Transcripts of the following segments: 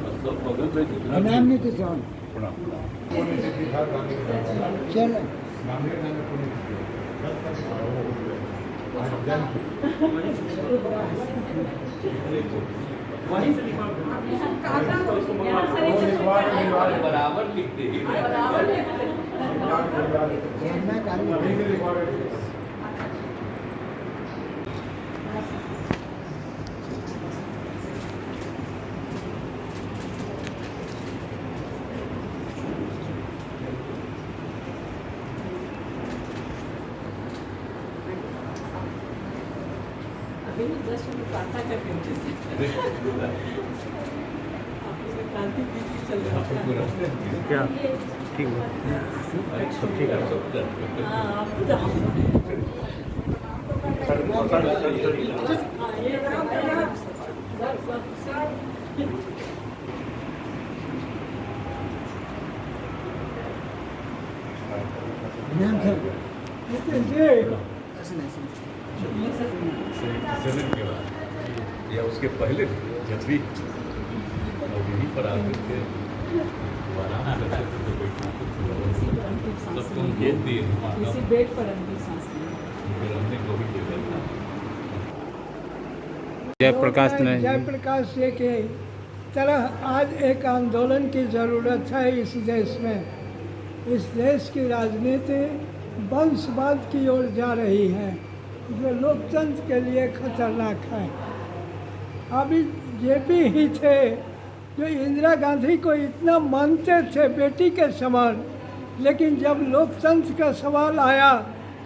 नाम नहीं किसान चल बराबर लिखते हैं। अभी जस्ट हम प्रार्थना करके क्रांति दीदी चल रहा है क्या ठीक है सब ठीक है हाँ आप तो जाओ नाम सर जन्म के बाद या उसके पहले जब भी लोग यहीं पर आते थे आराम करते थे तो सबको ये दिए इसी बेड पर अंतिम सांस ली फिर हमने को भी दे दिया। जयप्रकाश ने जयप्रकाश जी की तरह आज एक आंदोलन की ज़रूरत है इस देश में। इस देश की राजनीति वंशवाद की ओर जा रही है जो लोकतंत्र के लिए खतरनाक है। अभी जेपी ही थे जो इंदिरा गांधी को इतना मानते थे बेटी के समान, लेकिन जब लोकतंत्र का सवाल आया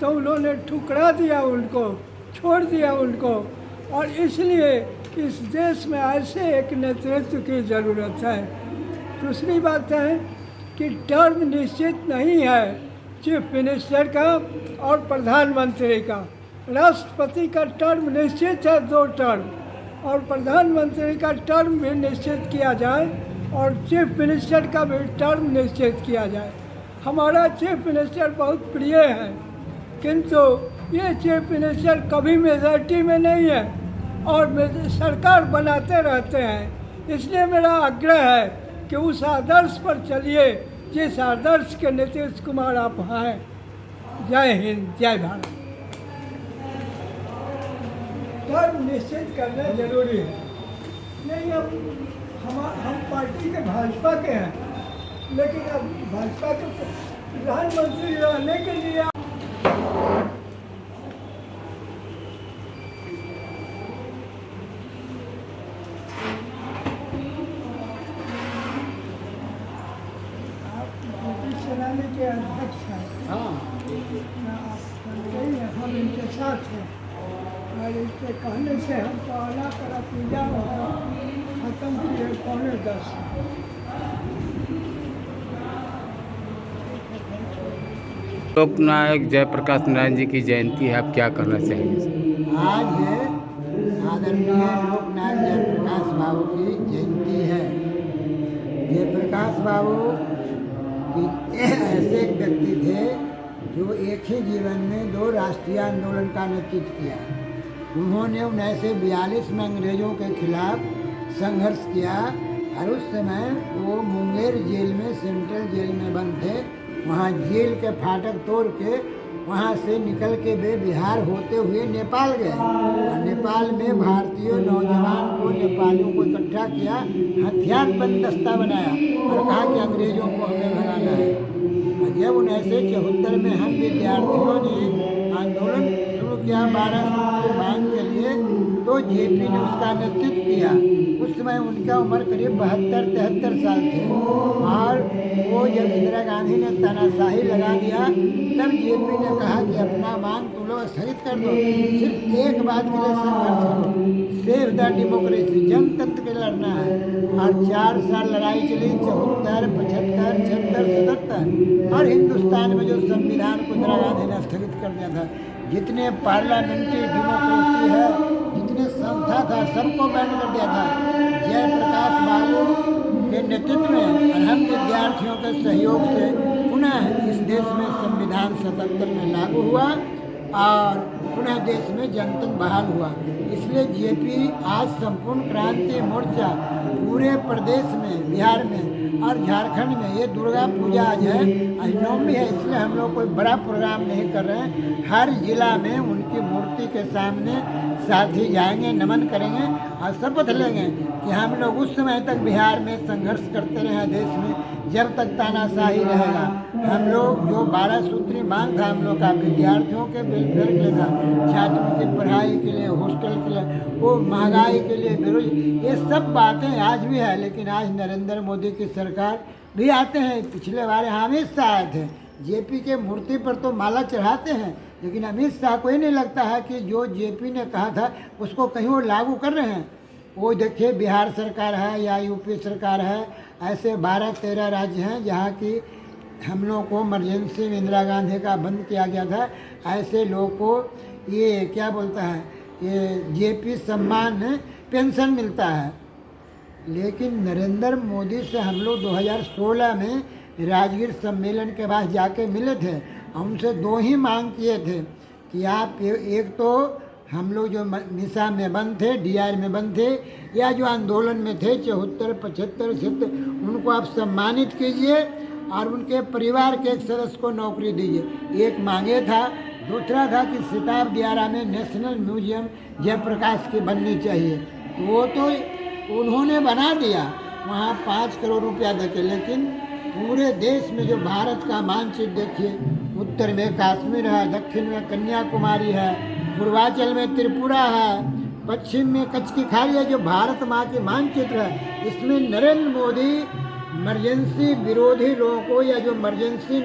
तो उन्होंने ठुकरा दिया उनको, छोड़ दिया उनको। और इसलिए इस देश में ऐसे एक नेतृत्व की ज़रूरत है। दूसरी बात है कि टर्म निश्चित नहीं है चीफ मिनिस्टर का और प्रधानमंत्री का। राष्ट्रपति का टर्म निश्चित है 2 टर्म, और प्रधानमंत्री का टर्म भी निश्चित किया जाए और चीफ मिनिस्टर का भी टर्म निश्चित किया जाए। हमारा चीफ मिनिस्टर बहुत प्रिय है, किंतु ये चीफ मिनिस्टर कभी मेजॉरिटी में नहीं है और सरकार बनाते रहते हैं। इसलिए मेरा आग्रह है कि उस आदर्श पर चलिए जिस आदर्श के नीतीश कुमार आप हैं। जय हिंद, जय भारत। टर्म निश्चित करना जरूरी है। नहीं, अब हम पार्टी के भाजपा के हैं, लेकिन अब भाजपा के प्रधानमंत्री रहने के लिए आप ब्रिटिश सेनानी के अध्यक्ष हैं। हाँ आप जानते हैं, हम इनके साथ हैं और इसके कहने से हमको आला करा पूजा खत्म किए 9:45। लोकनायक जयप्रकाश नारायण जी की जयंती है, आप क्या करना चाहेंगे? आज है आदरणीय लोकनायक जयप्रकाश बाबू की जयंती है। जयप्रकाश बाबू ऐसे एक व्यक्ति थे जो एक ही जीवन में 2 राष्ट्रीय आंदोलन का नेतृत्व किया। उन्होंने 1942 में अंग्रेज़ों के खिलाफ संघर्ष किया और उस समय वो मुंगेर जेल में, सेंट्रल जेल में बंद थे। वहाँ जेल के फाटक तोड़ के वहाँ से निकल के वे बिहार होते हुए नेपाल गए और नेपाल में भारतीय नौजवान को, नेपालियों को इकट्ठा किया, हथियारबंद दस्ता बनाया और कहा कि अंग्रेज़ों को हमें भगाना है। और जब 1974 में हम विद्यार्थियों ने आंदोलन शुरू किया 12 सूत्री मांग के लिए, तो जेपी ने उसका नेतृत्व किया। उस समय उनका उम्र करीब 72-73 साल थे और वो जब इंदिरा गांधी ने तानाशाही लगा दिया तब जेपी ने कहा कि अपना मांग तुम लोग स्थगित कर दो, सिर्फ एक बात के लिए संघर्ष करो, सेव द डेमोक्रेसी, जनतंत्र के लड़ना है। और 4 साल लड़ाई चली, 74, 75, 76, 77 और हिंदुस्तान में जो संविधान को इंदिरा गांधी ने स्थगित कर दिया था। जितने पार्लियामेंट्री डेमोक्रेसी है, जितने संस्था था, सबको बैन कर दिया था। जयप्रकाश बाबू के नेतृत्व में और हम विद्यार्थियों के सहयोग से पुनः इस देश में संविधान 77 में लागू हुआ और पुनः देश में जनतंत्र बहाल हुआ। इसलिए जेपी आज संपूर्ण क्रांति मोर्चा पूरे प्रदेश में, बिहार में और झारखंड में, ये दुर्गा पूजा आज है, आज नवमी है, इसलिए हम लोग कोई बड़ा प्रोग्राम नहीं कर रहे हैं। हर जिला में उनकी मूर्ति के सामने साथी जाएंगे, नमन करेंगे और शपथ लेंगे कि हम लोग उस समय तक बिहार में संघर्ष करते रहे, देश में जब तक तानाशाही रहेगा। हम लोग जो 12 सूत्री मांग था हम लोग का, विद्यार्थियों के वेलफेयर के लिए था, छात्रों की पढ़ाई के लिए, हॉस्टल के लिए, वो महंगाई के लिए, बेरोजगारी, ये सब बातें आज भी है। लेकिन आज नरेंद्र मोदी की सरकार भी आते हैं। पिछले बार अमित शाह आए थे, जेपी के मूर्ति पर तो माला चढ़ाते हैं, लेकिन अमित शाह को ही नहीं लगता है कि जो जेपी ने कहा था उसको कहीं वो लागू कर रहे हैं। वो देखिए बिहार सरकार है या यूपी सरकार है, ऐसे 12-13 राज्य हैं जहाँ की हम लोग को इमरजेंसी में इंदिरा गांधी का बंद किया गया था। ऐसे लोगों को ये क्या बोलता है, ये जेपी सम्मान पेंशन मिलता है। लेकिन नरेंद्र मोदी से हम लोग 2016 में राजगीर सम्मेलन के बाद जाके मिले थे। हमसे 2 ही मांग किए थे कि आप एक तो हम लोग जो निशा में बंद थे, डीआर में बंद थे, या जो आंदोलन में थे 74, 75, 76, उनको आप सम्मानित कीजिए और उनके परिवार के एक सदस्य को नौकरी दीजिए। एक मांगे था। दूसरा था कि सिताब दियारा में नेशनल म्यूजियम जयप्रकाश की बननी चाहिए। तो वो तो उन्होंने बना दिया वहाँ 5 करोड़ रुपया देके। लेकिन पूरे देश में जो भारत का मानचित्र देखिए, उत्तर में कश्मीर है, दक्षिण में कन्याकुमारी है, पूर्वांचल में त्रिपुरा है, पश्चिम में कच्छ की खाड़ी है, जो भारत माँ के मानचित्र है। इसमें नरेंद्र मोदी इमरजेंसी विरोधी लोगों को, या जो इमरजेंसी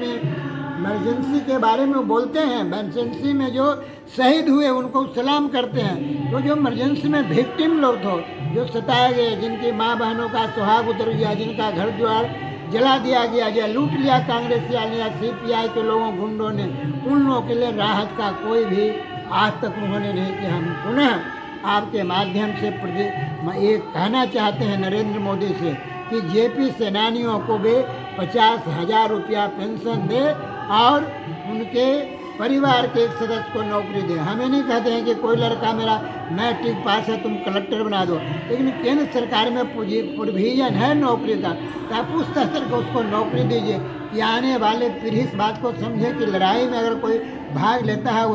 के बारे में बोलते हैं, इमरजेंसी में जो शहीद हुए उनको सलाम करते हैं। तो जो इमरजेंसी में विक्टिम लोग थे, जो सताए गए, जिनकी माँ बहनों का सुहाग उतर गया, जिनका घर द्वार जला दिया गया या लूट लिया कांग्रेसिया ने या सीपीआई के लोगों गुंडों ने, उन लोगों के लिए राहत का कोई भी आज तक उन्होंने नहीं किया। हम पुनः आपके माध्यम से ये कहना चाहते हैं नरेंद्र मोदी से कि जेपी सेनानियों को भी 50,000 रुपया पेंशन दे और उनके परिवार के एक सदस्य को नौकरी दे। हमें नहीं कहते हैं कि कोई लड़का मेरा मैट्रिक पास है तुम कलेक्टर बना दो, लेकिन केंद्र सरकार में प्रोविजन है नौकरी का, तो आप उस स्तर को उसको नौकरी दीजिए कि आने वाले पीढ़ी इस बात को समझे कि लड़ाई में अगर कोई भाग लेता है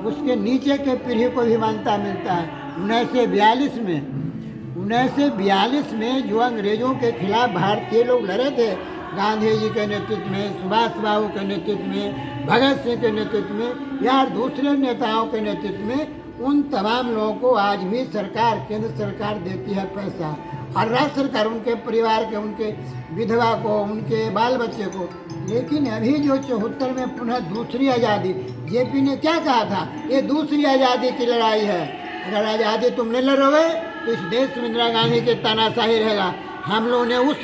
उसके नीचे के पीढ़ी को भी मान्यता मिलता है। 1942 में जो अंग्रेजों के खिलाफ भारतीय लोग लड़े थे, गांधी जी के नेतृत्व में, सुभाष बाबू के नेतृत्व में, भगत सिंह के नेतृत्व में या दूसरे नेताओं के नेतृत्व में, उन तमाम लोगों को आज भी सरकार, केंद्र सरकार देती है पैसा, और राज्य सरकार उनके परिवार के, उनके विधवा को, उनके बाल बच्चे को। लेकिन अभी जो 74 में पुनः दूसरी आज़ादी, जेपी ने क्या कहा था, ये दूसरी आज़ादी की लड़ाई है। अगर आज़ादी तुम नहीं लड़ोगे तो इस देश में इंदिरा गांधी के तानाशाही रहेगा। हम लोगों ने उस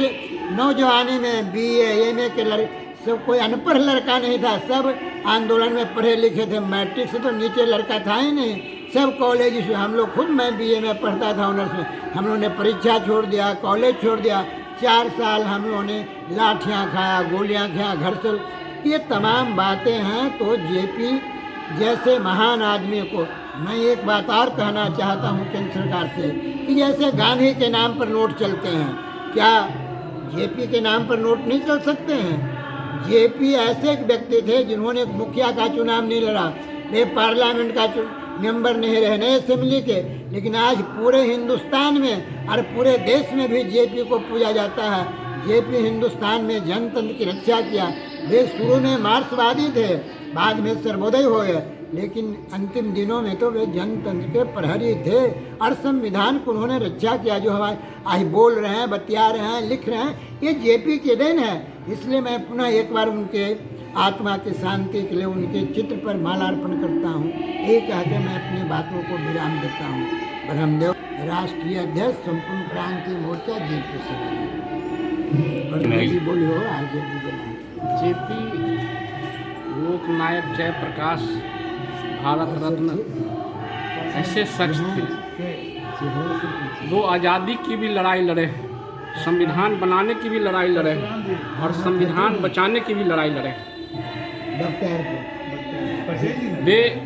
नौजवानी में BA MA के सब कोई अनपढ़ लड़का नहीं था, सब आंदोलन में पढ़े लिखे थे। मैट्रिक से तो नीचे लड़का था ही नहीं, सब कॉलेज से। हम लोग खुद, मैं BA में पढ़ता था ऑनर्स में, हम लोगों ने परीक्षा छोड़ दिया, कॉलेज छोड़ दिया। 4 साल हम लोगों ने लाठियाँ खाया, गोलियाँ खाया, घर से। ये तमाम बातें हैं। तो जेपी जैसे महान आदमी को मैं एक बात और कहना चाहता हूँ केंद्र सरकार से कि जैसे गांधी के नाम पर नोट चलते हैं, क्या जेपी के नाम पर नोट नहीं चल सकते हैं? जेपी ऐसे एक व्यक्ति थे जिन्होंने मुखिया का चुनाव नहीं लड़ा, वे पार्लियामेंट का मेंबर नहीं रहे, नए असेंबली के, लेकिन आज पूरे हिंदुस्तान में और पूरे देश में भी जेपी को पूजा जाता है। जेपी हिंदुस्तान में जनतंत्र की रक्षा किया। वे शुरू में मार्क्सवादी थे, बाद में सर्वोदय हो गए, लेकिन अंतिम दिनों में तो वे जनतंत्र के प्रहरी थे और संविधान को उन्होंने रक्षा किया। जो हमारे आज बोल रहे हैं, बतिया रहे हैं, लिख रहे हैं, ये जेपी के देन है। इसलिए मैं पुनः एक बार उनके आत्मा की शांति के लिए उनके चित्र पर मालार्पण करता हूँ। ये कहकर मैं अपनी बातों को विराम देता हूँ। ब्रह्मदेव, राष्ट्रीय अध्यक्ष, संपूर्ण क्रांति मोर्चा, जेपी से बोलियो आगे। जेपी लोकनायक जयप्रकाश भारत रत्न ऐसे शख्स थे, वो आज़ादी की भी लड़ाई लड़े, संविधान बनाने की भी लड़ाई लड़े और संविधान बचाने की भी लड़ाई लड़े। वे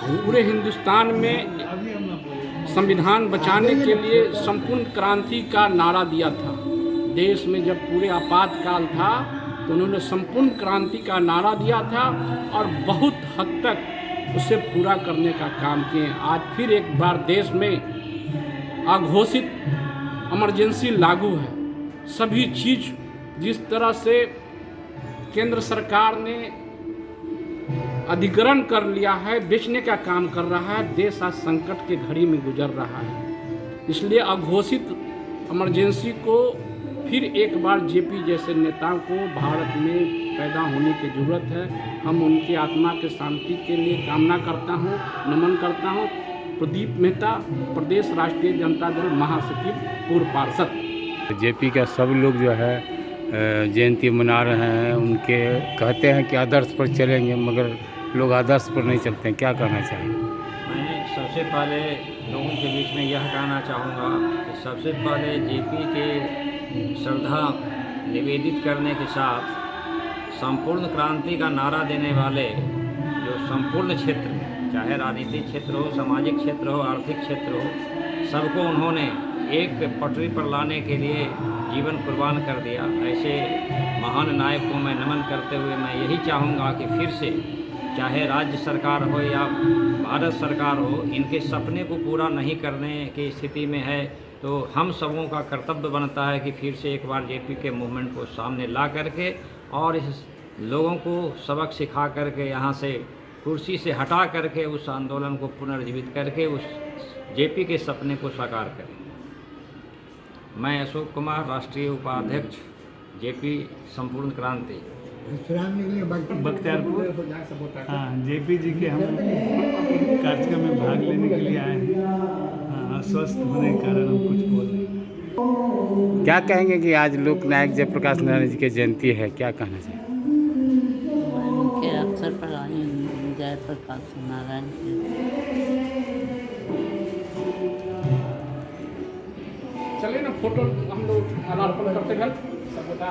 पूरे हिंदुस्तान में संविधान बचाने के लिए संपूर्ण क्रांति का नारा दिया था। देश में जब पूरे आपातकाल था तो उन्होंने संपूर्ण क्रांति का नारा दिया था और बहुत हद तक उसे पूरा करने का काम किए। आज फिर एक बार देश में अघोषित इमरजेंसी लागू है। सभी चीज़ जिस तरह से केंद्र सरकार ने अधिग्रहण कर लिया है, बेचने का काम कर रहा है, देश आज संकट के घड़ी में गुजर रहा है। इसलिए अघोषित इमरजेंसी को फिर एक बार जेपी जैसे नेताओं को भारत में पैदा होने की ज़रूरत है। हम उनकी आत्मा के शांति के लिए कामना करता हूँ, नमन करता हूँ। प्रदीप मेहता, प्रदेश राष्ट्रीय जनता दल महासचिव, पूर्व पार्षद। जेपी का सब लोग जो है जयंती मना रहे हैं, उनके कहते हैं कि आदर्श पर चलेंगे, मगर लोग आदर्श पर नहीं चलते हैं। क्या कहना चाहिए? मैं सबसे पहले लोगों के बीच में यह कहना चाहूँगा कि सबसे पहले जेपी के श्रद्धा निवेदित करने के साथ संपूर्ण क्रांति का नारा देने वाले जो संपूर्ण क्षेत्र में, चाहे राजनीतिक क्षेत्र हो, सामाजिक क्षेत्र हो, आर्थिक क्षेत्र हो, सबको उन्होंने एक पटरी पर लाने के लिए जीवन कुर्बान कर दिया। ऐसे महान नायक को मैं नमन करते हुए मैं यही चाहूँगा कि फिर से चाहे राज्य सरकार हो या भारत सरकार हो, इनके सपने को पूरा नहीं करने की स्थिति में है तो हम सबों का कर्तव्य बनता है कि फिर से एक बार जेपी के मूवमेंट को सामने ला करके और इस लोगों को सबक सिखा करके यहाँ से कुर्सी से हटा करके उस आंदोलन को पुनर्जीवित करके उस जेपी के सपने को साकार करें। मैं अशोक कुमार, राष्ट्रीय उपाध्यक्ष, जेपी संपूर्ण क्रांति, बख्तियारपुर। हाँ, जेपी जी के हम कार्यक्रम में भाग लेने के लिए आए हैं। हाँ, अस्वस्थ होने के कारण हम कुछ बोल रहे। क्या कहेंगे कि आज लोकनायक जयप्रकाश नारायण जी की जयंती है, क्या कहना चाहिए? उनके अवसर पर आए हैं जयप्रकाश नारायण जी। चलिए ना, फोटो हम लोग अनार्पण करते हैं। सब बता